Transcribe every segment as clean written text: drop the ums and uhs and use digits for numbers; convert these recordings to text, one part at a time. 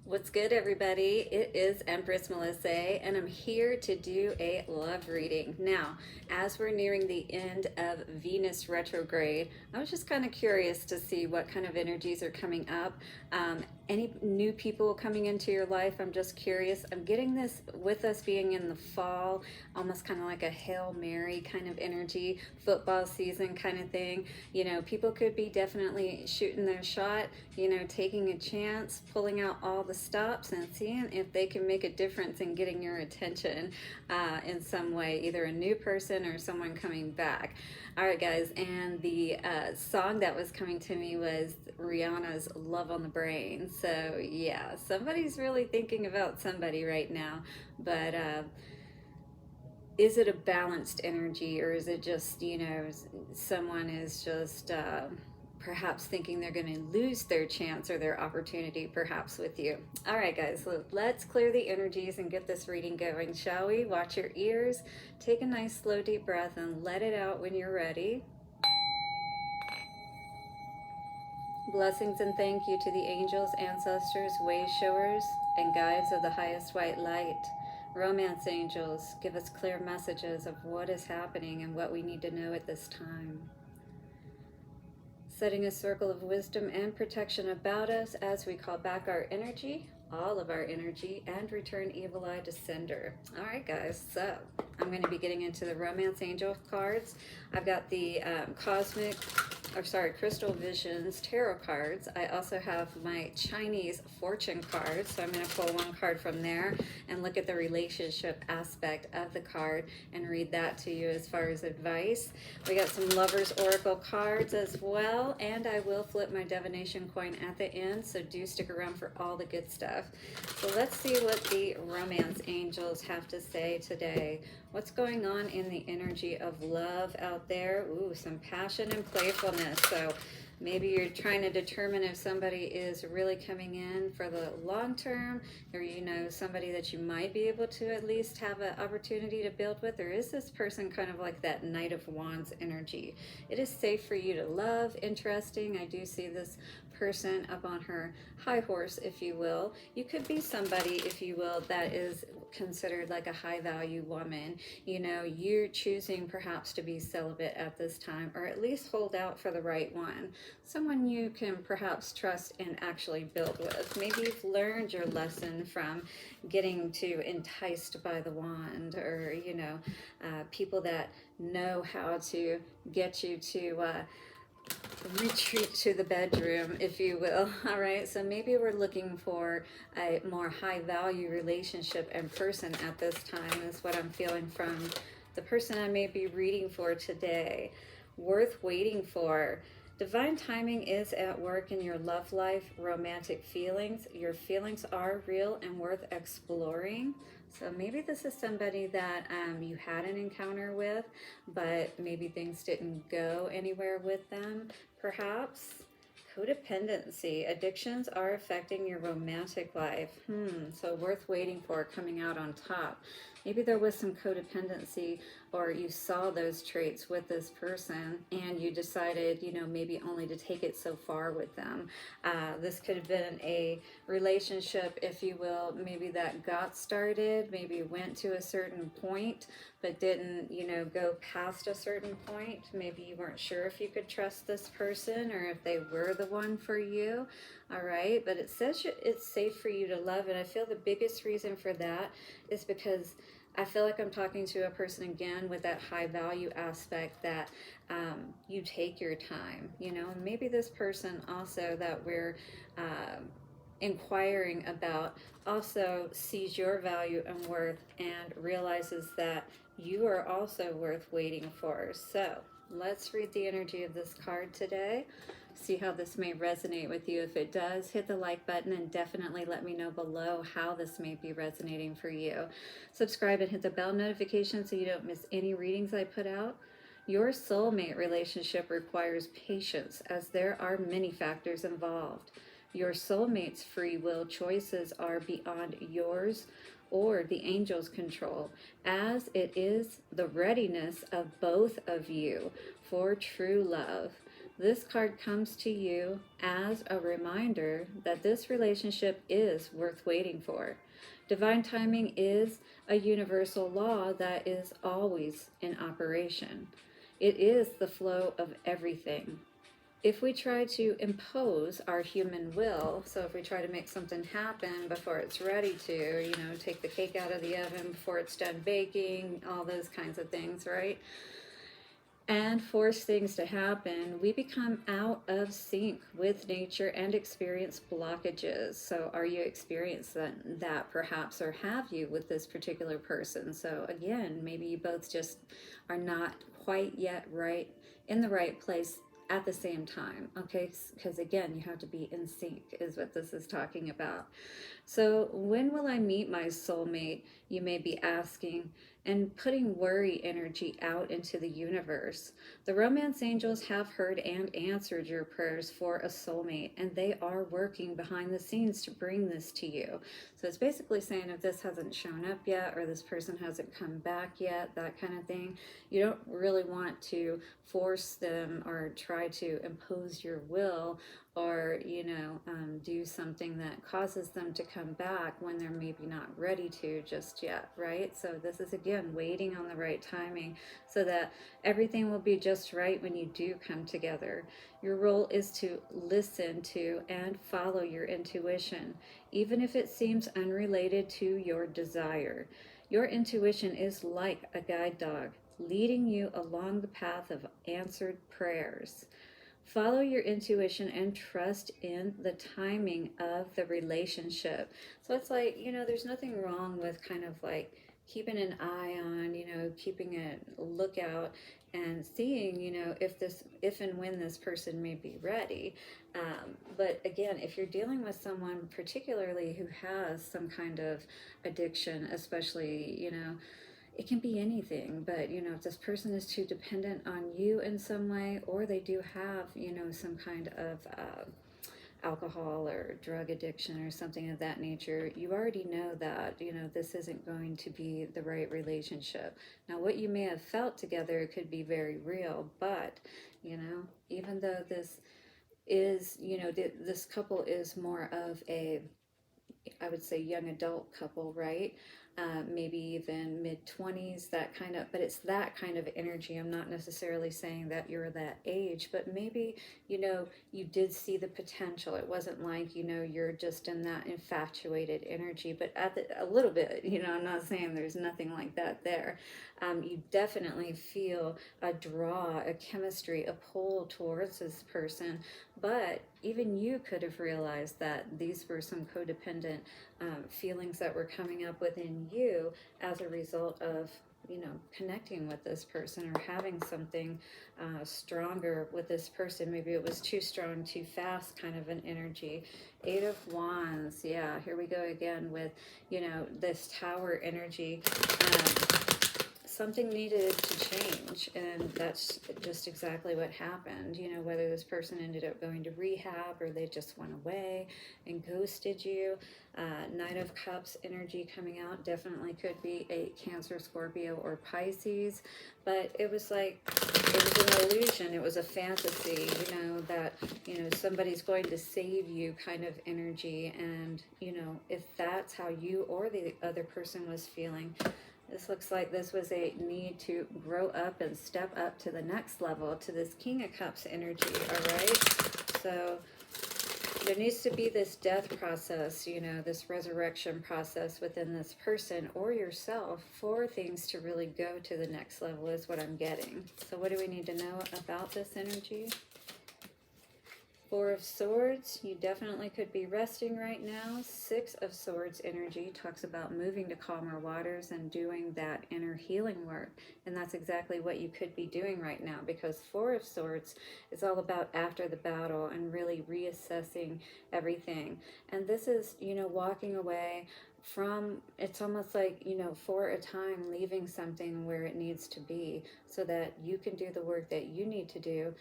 What's good, everybody? It is Empress Melissae, and I'm here to do a love reading. Now, as we're nearing the end of Venus retrograde, I was just kind of curious to see what kind of energies are coming up. Any new people coming into your life, I'm just curious. I'm getting this with us being in the fall, almost kind of like a Hail Mary kind of energy, football season kind of thing. You know, people could be definitely shooting their shot, taking a chance, pulling out all the stops and seeing if they can make a difference in getting your attention in some way, either a new person or someone coming back. All right, guys, and the song that was coming to me was Rihanna's Love on the Brain. So yeah, somebody's really thinking about somebody right now, but is it a balanced energy, or is it just, someone is just perhaps thinking they're going to lose their chance or their opportunity perhaps with you? All right, guys, let's clear the energies and get this reading going, shall we? Watch your ears, take a nice slow deep breath and let it out when you're ready. Blessings and thank you to the angels, ancestors, way showers, and guides of the highest white light. Romance angels, give us clear messages of what is happening and what we need to know at this time. Setting a circle of wisdom and protection about us as we call back our energy, all of our energy, and return evil eye to sender. All right, guys, so I'm going to be getting into the Romance Angel cards. I've got the Crystal Visions tarot cards. I also have my Chinese fortune cards, so I'm going to pull one card from there and look at the relationship aspect of the card and read that to you as far as advice. We got some Lovers Oracle cards as well, and I will flip my divination coin at the end, so do stick around for all the good stuff. So let's see what the Romance Angels have to say today. What's going on in the energy of love out there? Ooh, some passion and playfulness. So maybe you're trying to determine if somebody is really coming in for the long term, or somebody that you might be able to at least have an opportunity to build with, or is this person kind of like that Knight of Wands energy? It is safe for you to love, interesting. I do see this person up on her high horse, if you will. You could be somebody, if you will, that is considered like a high value woman. You're choosing perhaps to be celibate at this time, or at least hold out for the right one, someone you can perhaps trust and actually build with. Maybe you've learned your lesson from getting too enticed by the wand, or people that know how to get you to retreat to the bedroom, if you will. All right, so maybe we're looking for a more high value relationship and person at this time, is what I'm feeling from the person I may be reading for today. Worth waiting for. Divine timing is at work in your love life, romantic feelings. Your feelings are real and worth exploring. So maybe this is somebody that you had an encounter with, but maybe things didn't go anywhere with them, perhaps. Codependency. Addictions are affecting your romantic life. So worth waiting for, coming out on top. Maybe there was some codependency, or you saw those traits with this person and you decided, maybe only to take it so far with them. This could have been a relationship, if you will, maybe that got started, maybe went to a certain point, but didn't, go past a certain point. Maybe you weren't sure if you could trust this person or if they were the one for you. All right, but it says it's safe for you to love, and I feel the biggest reason for that is because I feel like I'm talking to a person again with that high value aspect, that you take your time, and maybe this person also that we're inquiring about also sees your value and worth and realizes that you are also worth waiting for. So let's read the energy of this card today. See how this may resonate with you. If it does, hit the like button and definitely let me know below how this may be resonating for you. Subscribe and hit the bell notification so you don't miss any readings I put out. Your soulmate relationship requires patience, as there are many factors involved. Your soulmate's free will choices are beyond yours or the angel's control, as it is the readiness of both of you for true love. This card comes to you as a reminder that this relationship is worth waiting for. Divine timing is a universal law that is always in operation. It is the flow of everything. If we try to impose our human will, so if we try to make something happen before it's ready to, take the cake out of the oven before it's done baking, all those kinds of things, right? And force things to happen, we become out of sync with nature and experience blockages. So are you experiencing that perhaps, or have you with this particular person? So again, maybe you both just are not quite yet right in the right place at the same time, okay? Because again, you have to be in sync is what this is talking about. So when will I meet my soulmate, you may be asking, and putting worry energy out into the universe. The romance angels have heard and answered your prayers for a soulmate, and they are working behind the scenes to bring this to you. So it's basically saying if this hasn't shown up yet, or this person hasn't come back yet, that kind of thing, you don't really want to force them or try to impose your will, or do something that causes them to come back when they're maybe not ready to just yet, right? So this is again waiting on the right timing so that everything will be just right when you do come together. Your role is to listen to and follow your intuition, even if it seems unrelated to your desire. Your intuition is like a guide dog, leading you along the path of answered prayers. Follow your intuition and trust in the timing of the relationship. So it's like, there's nothing wrong with kind of like keeping an eye on, keeping a lookout and seeing, if and when this person may be ready. But again, if you're dealing with someone particularly who has some kind of addiction, especially, it can be anything, but if this person is too dependent on you in some way, or they do have some kind of alcohol or drug addiction or something of that nature, you already know that this isn't going to be the right relationship. Now what you may have felt together could be very real, but even though this is this couple is more of a, I would say, young adult couple, right? Maybe even mid-20s, that kind of, but it's that kind of energy. I'm not necessarily saying that you're that age, but maybe, you did see the potential. It wasn't like, you're just in that infatuated energy, but a little bit, I'm not saying there's nothing like that there. You definitely feel a draw, a chemistry, a pull towards this person, but even you could have realized that these were some codependent feelings that were coming up within you as a result of connecting with this person or having something stronger with this person. Maybe it was too strong, too fast kind of an energy. Eight of Wands, yeah, here we go again with this Tower energy. Something needed to change, and that's just exactly what happened. Whether this person ended up going to rehab or they just went away and ghosted you. Knight of Cups energy coming out definitely could be a Cancer, Scorpio, or Pisces, but it was like, it was an illusion, it was a fantasy, that somebody's going to save you kind of energy. And if that's how you or the other person was feeling, this looks like this was a need to grow up and step up to the next level, to this King of Cups energy, all right? So there needs to be this death process, this resurrection process within this person or yourself for things to really go to the next level is what I'm getting. So what do we need to know about this energy? Four of Swords, you definitely could be resting right now. Six of Swords energy talks about moving to calmer waters and doing that inner healing work. And that's exactly what you could be doing right now, because Four of Swords is all about after the battle and really reassessing everything. And this is, walking away from, it's almost like, you know, for a time leaving something where it needs to be so that you can do the work that you need to do,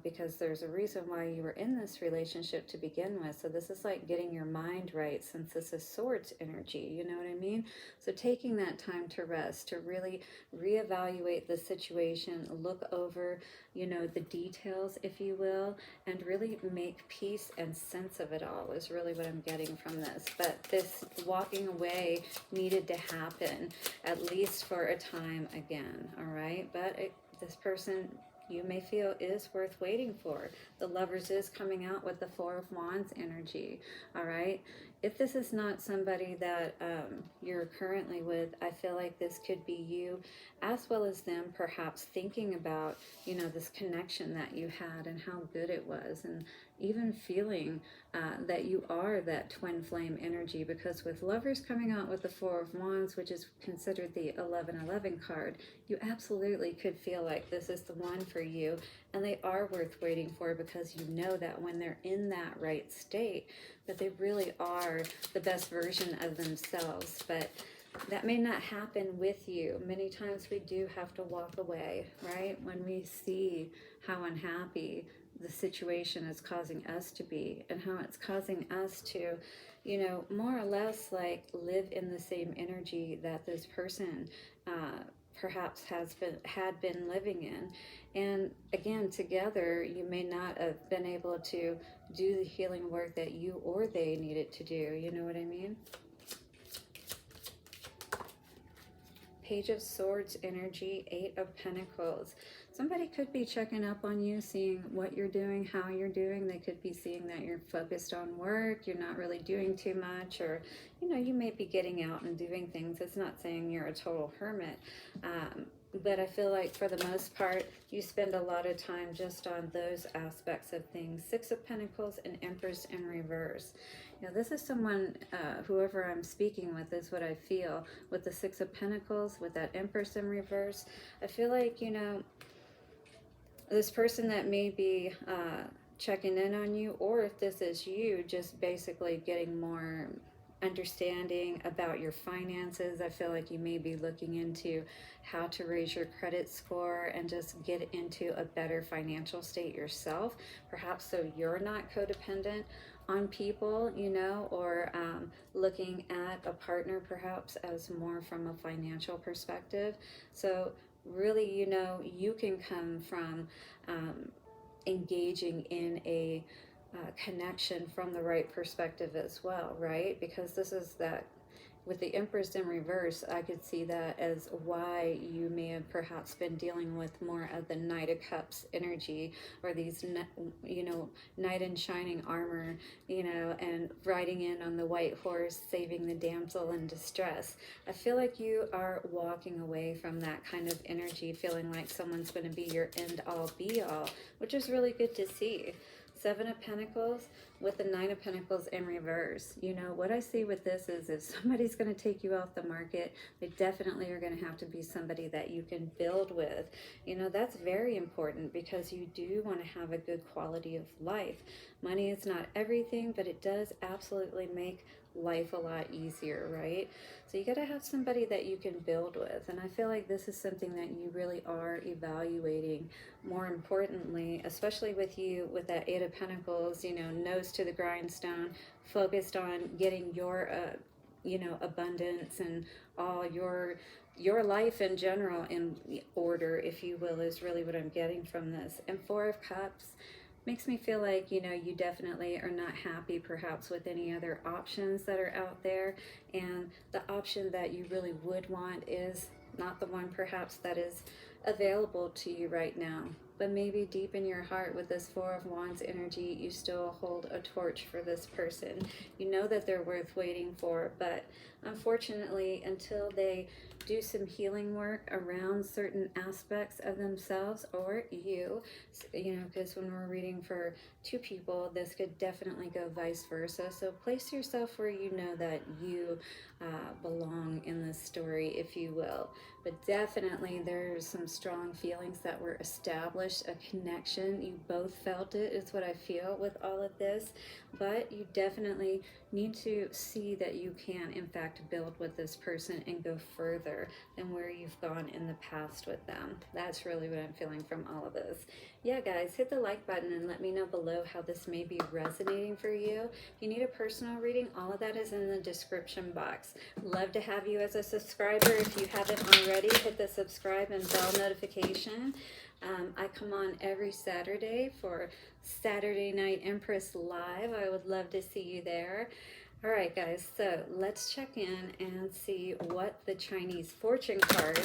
because there's a reason why you were in this relationship to begin with. So this is like getting your mind right, since this is swords energy, you know what I mean? So taking that time to rest, to really reevaluate the situation, look over, you know, the details, if you will, and really make peace and sense of it all is really what I'm getting from this. But this walking away needed to happen, at least for a time again, all right? But this person, you may feel, is worth waiting for. The Lovers is coming out with the Four of Wands energy, all right? If this is not somebody that you're currently with, I feel like this could be you, as well as them perhaps thinking about, you know, this connection that you had and how good it was, and even feeling that you are that twin flame energy, because with Lovers coming out with the Four of Wands, which is considered the 1111 card, you absolutely could feel like this is the one for you, and they are worth waiting for, because you know that when they're in that right state, that they really are the best version of themselves. But that may not happen with you. Many times we do have to walk away, right? When we see how unhappy the situation is causing us to be, and how it's causing us to, you know, more or less like live in the same energy that this person perhaps had been living in. And again, together you may not have been able to do the healing work that you or they needed to do, you know what I mean? Page of Swords energy, Eight of Pentacles. Somebody could be checking up on you, seeing what you're doing, how you're doing. They could be seeing that you're focused on work, you're not really doing too much, or, you know, you may be getting out and doing things. It's not saying you're a total hermit, but I feel like for the most part, you spend a lot of time just on those aspects of things. Six of Pentacles and Empress in reverse. You know, this is someone, whoever I'm speaking with is what I feel. With the Six of Pentacles, with that Empress in reverse, I feel like, you know, this person that may be checking in on you, or if this is you, just basically getting more understanding about your finances. I feel like you may be looking into how to raise your credit score and just get into a better financial state yourself, perhaps so you're not codependent on people, you know, or looking at a partner perhaps as more from a financial perspective. So really, you know, you can come from engaging in a connection from the right perspective as well, right? Because this is that, with the Empress in reverse, I could see that as why you may have perhaps been dealing with more of the Knight of Cups energy, or these, you know, knight in shining armor, you know, and riding in on the white horse, saving the damsel in distress. I feel like you are walking away from that kind of energy, feeling like someone's going to be your end all be all, which is really good to see. Seven of Pentacles with the Nine of Pentacles in reverse. You know, what I see with this is if somebody's going to take you off the market, they definitely are going to have to be somebody that you can build with. You know, that's very important, because you do want to have a good quality of life. Money is not everything, but it does absolutely make life a lot easier, right? So you got to have somebody that you can build with, and I feel like this is something that you really are evaluating. More importantly, especially with you with that Eight of Pentacles, you know, nose to the grindstone, focused on getting your you know, abundance and all your life in general in order, if you will, is really what I'm getting from this. And Four of Cups makes me feel like, you know, you definitely are not happy perhaps with any other options that are out there, and the option that you really would want is not the one perhaps that is available to you right now. But maybe deep in your heart, with this Four of Wands energy, you still hold a torch for this person. You know that they're worth waiting for, but unfortunately, until they do some healing work around certain aspects of themselves or you know, because when we're reading for two people, this could definitely go vice versa. So place yourself where you know that you belong in this story, if you will. But definitely there's some strong feelings that were established, a connection. You both felt it, is what I feel with all of this. But you definitely need to see that you can, in fact, build with this person and go further than where you've gone in the past with them. That's really what I'm feeling from all of this. Yeah, guys, hit the like button and let me know below how this may be resonating for you. If you need a personal reading, all of that is in the description box. Love to have you as a subscriber. If you haven't already, hit the subscribe and bell notification. I come on every Saturday for Saturday Night Empress Live. I would love to see you there. All right, guys, so let's check in and see what the Chinese fortune card,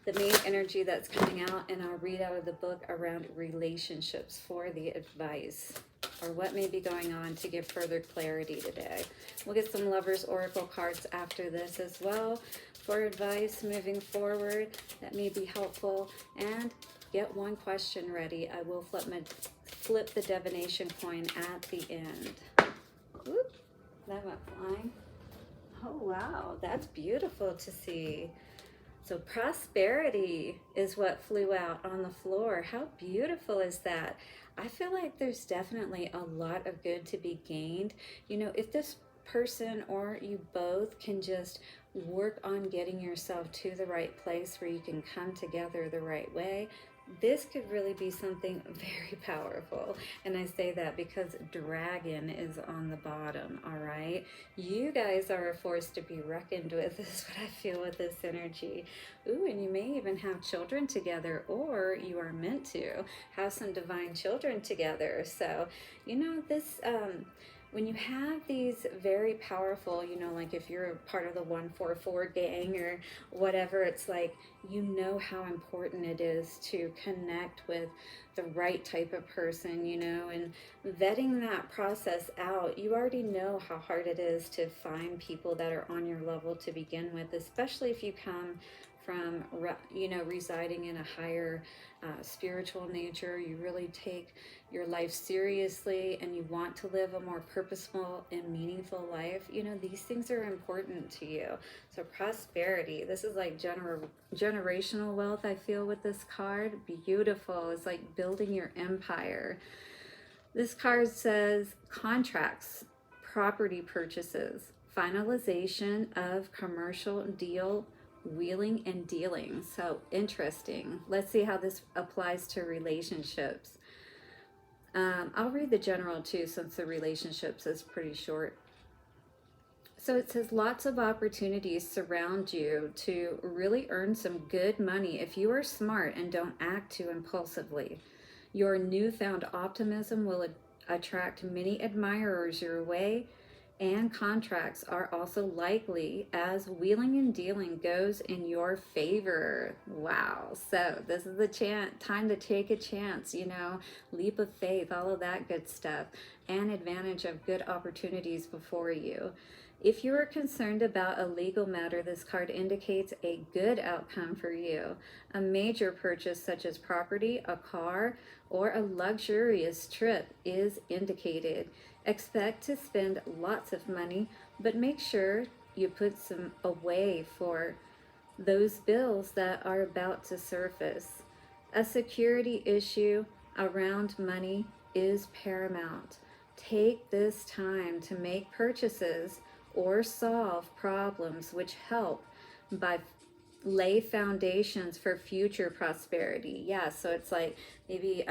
the main energy that's coming out, and I'll read out of the book around relationships for the advice, or what may be going on to give further clarity today. We'll get some Lovers Oracle cards after this as well for advice moving forward that may be helpful. And get one question ready. I will flip the divination coin at the end. Whoop, that went flying. Oh wow, that's beautiful to see. So prosperity is what flew out on the floor. How beautiful is that? I feel like there's definitely a lot of good to be gained. You know, if this person or you both can just work on getting yourself to the right place where you can come together the right way, this could really be something very powerful. And I say that because dragon is on the bottom, all right? You guys are a force to be reckoned with, is what I feel with this energy. Ooh, and you may even have children together, or you are meant to have some divine children together. So, you know, this, when you have these very powerful, you know, like if you're a part of the 144 gang or whatever, it's like, you know how important it is to connect with the right type of person, you know, and vetting that process out. You already know how hard it is to find people that are on your level to begin with, especially if you come from, you know, residing in a higher spiritual nature. You really take your life seriously and you want to live a more purposeful and meaningful life. You know, these things are important to you. So prosperity, this is like generational wealth, I feel, with this card. Beautiful. It's like building your empire. This card says contracts, property purchases, finalization of commercial deal, wheeling and dealing. So interesting. Let's see how this applies to relationships. I'll read the general too, since the relationships is pretty short. So it says lots of opportunities surround you to really earn some good money if you are smart and don't act too impulsively. Your newfound optimism will attract many admirers your way, and contracts are also likely as wheeling and dealing goes in your favor. Wow. So this is the time to take a chance, you know, leap of faith, all of that good stuff, and advantage of good opportunities before you. If you are concerned about a legal matter, this card indicates a good outcome for you. A major purchase such as property, a car, or a luxurious trip is indicated. Expect to spend lots of money, but make sure you put some away for those bills that are about to surface. A security issue around money is paramount. Take this time to make purchases or solve problems which help by lay foundations for future prosperity. Yeah, so it's like maybe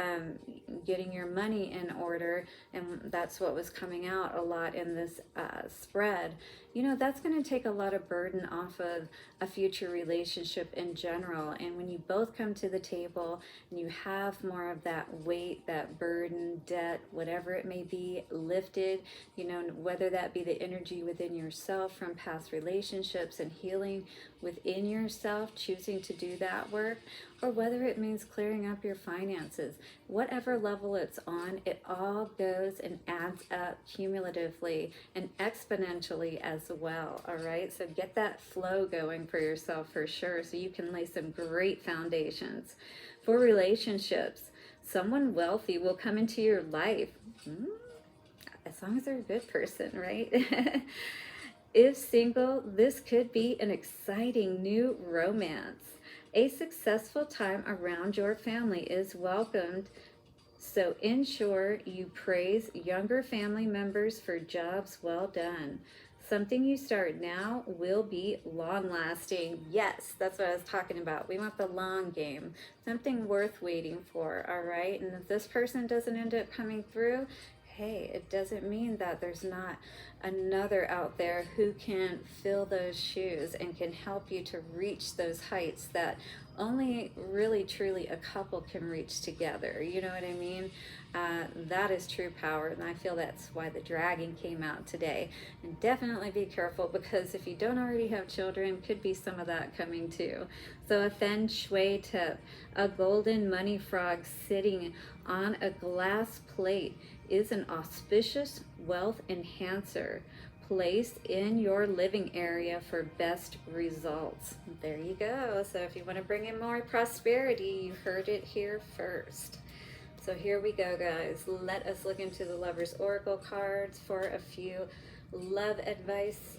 getting your money in order, and that's what was coming out a lot in this spread. You know, that's going to take a lot of burden off of a future relationship in general. And when you both come to the table and you have more of that weight, that burden, debt, whatever it may be, lifted, you know, whether that be the energy within yourself from past relationships and healing within yourself, choosing to do that work, or whether it means clearing up your finances, whatever level it's on, it all goes and adds up cumulatively and exponentially as well. All right, so get that flow going for yourself for sure, so you can lay some great foundations. For relationships, someone wealthy will come into your life, as long as they're a good person, right? If single, this could be an exciting new romance. A successful time around your family is welcomed So in short, you praise younger family members for jobs well done. Something you start now will be long lasting. Yes, that's what I was talking about. We want the long game, something worth waiting for, all right? And if this person doesn't end up coming through, hey, it doesn't mean that there's not another out there who can fill those shoes and can help you to reach those heights that only really truly a couple can reach together. You know what I mean? That is true power, and I feel that's why the dragon came out today. And definitely be careful, because if you don't already have children, could be some of that coming too. So a feng shui tip: a golden money frog sitting on a glass plate is an auspicious wealth enhancer. Place in your living area for best results. There you go. So if you want to bring in more prosperity, you heard it here first. So here we go, guys. Let us look into the Lover's Oracle cards for a few love advice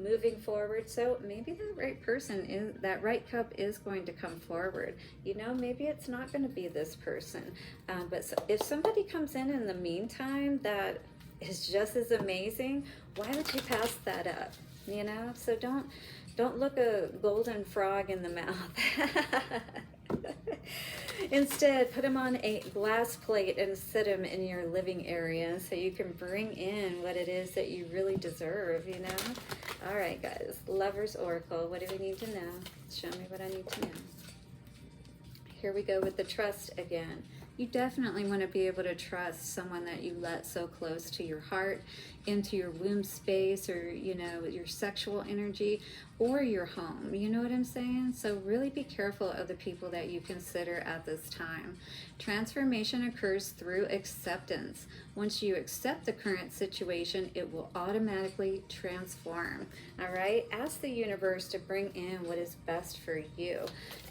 moving forward. So maybe that right person is, that right cup is going to come forward. You know, maybe it's not going to be this person. But so if somebody comes in the meantime that is just as amazing, why would you pass that up? You know, so don't look a golden frog in the mouth. Instead, put them on a glass plate and sit them in your living area so you can bring in what it is that you really deserve, you know? All right, guys, Lover's Oracle, what do we need to know? Show me what I need to know. Here we go with the trust again. You definitely want to be able to trust someone that you let so close to your heart, into your womb space, or, you know, your sexual energy, or your home. You know what I'm saying? So really be careful of the people that you consider at this time. Transformation occurs through acceptance. Once you accept the current situation, it will automatically transform. All right? Ask the universe to bring in what is best for you,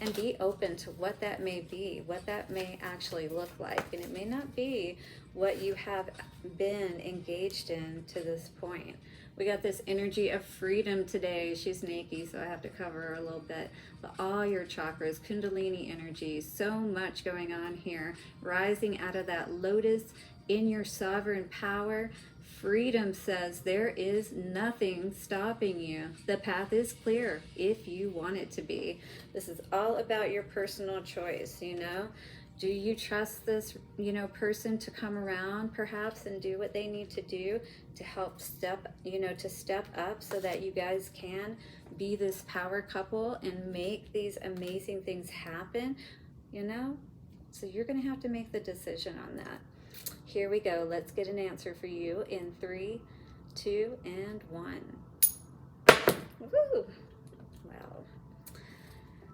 and be open to what that may be, what that may actually look like. And it may not be what you have been engaged in to this point. We got this energy of freedom today. She's Nike, so I have to cover her a little bit. But all your chakras, Kundalini energy, so much going on here. Rising out of that lotus in your sovereign power. Freedom says there is nothing stopping you. The path is clear if you want it to be. This is all about your personal choice, you know? Do you trust this, you know, person to come around perhaps and do what they need to do to help step up so that you guys can be this power couple and make these amazing things happen, you know? So you're going to have to make the decision on that. Here we go. Let's get an answer for you in 3, 2, and 1. Woo! Wow.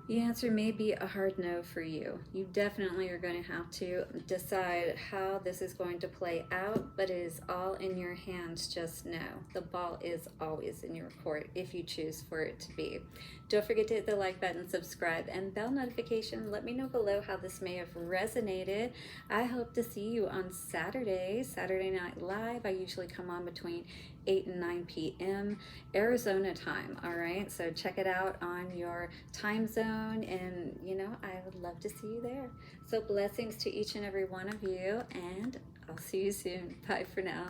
The answer may be a hard no for you. You definitely are going to have to decide how this is going to play out, but it is all in your hands just now. The ball is always in your court if you choose for it to be. Don't forget to hit the like button, subscribe, and bell notification. Let me know below how this may have resonated. I hope to see you on Saturday Night Live. I usually come on between 8 and 9 p.m. Arizona time, all right? So check it out on your time zone, and, you know, I would love to see you there. So blessings to each and every one of you, and I'll see you soon. Bye for now.